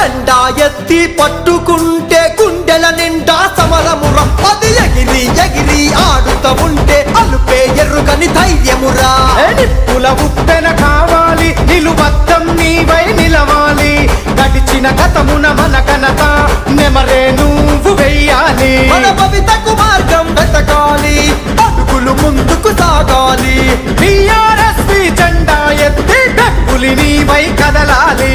జెండా ఎత్తి పట్టుకుంటే గుండెల నిండా సమరమురా అది ఎగిరి ఎగిరి ఆడుతూ ఉంటే అలుపే ఎరుగని ధైర్యమురా నిప్పుల ఉప్పెన కావాలి నిలువద్దం నీవై నిలవాలి గడిచిన గతమున మన ఘనత నెమరే నువ్వు వెయ్యాలి మన భవితకు మార్గం వెతకాలి అడుగులు ముందుకు సాగాలి టీఆర్ఎస్ జెండా ఎత్తి డబ్బులి నీవై కదలాలి